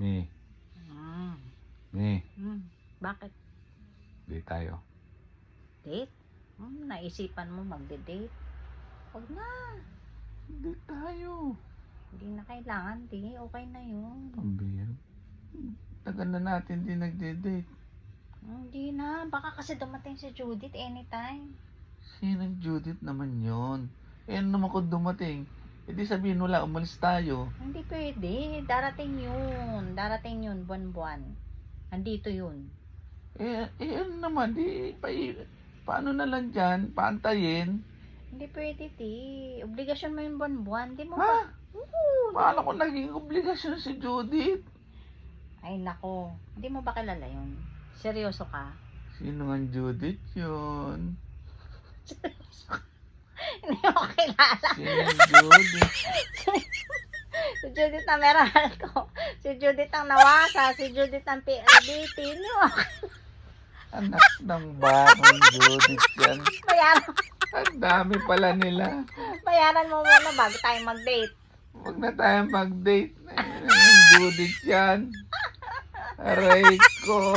Mi, Hmm. Mi, Bakit? di tayo. Date? Naisipan mo magde-date? Huwag na. Di tayo. Hindi na kailangan, di. Okay na yun. Pambihira. Tagal na natin di nagde-date. Hindi na. Baka kasi dumating si Judith anytime. Sinang Judith naman yon? Eh, ano naman kung dumating? E di sabihin wala, umalis tayo. Hindi pwede. Darating yun. Darating yun, buwan-buwan. Andito yun. Ano naman, paano na lang dyan? Paantayin? Hindi pwede, ti. Obligasyon mo yung buwan-buwan. Di mo Ha? ba? Oo. Paano kung naging obligasyon si Judith? Ay, nako. Hindi mo ba kilala yun? Seryoso ka? Sino nga Judith yun? Hindi mo kilala. Sino Judith? Si Judith ang meron ko. Si Judith ang nawasa. Si Judith ang PLDT. Hindi mo. Anak ng bakong Judith yan. Bayaran, Ang dami pala nila. bayaran mo muna bago tayo mag-date. Huwag na tayong mag-date. Judith yan. Aray ko.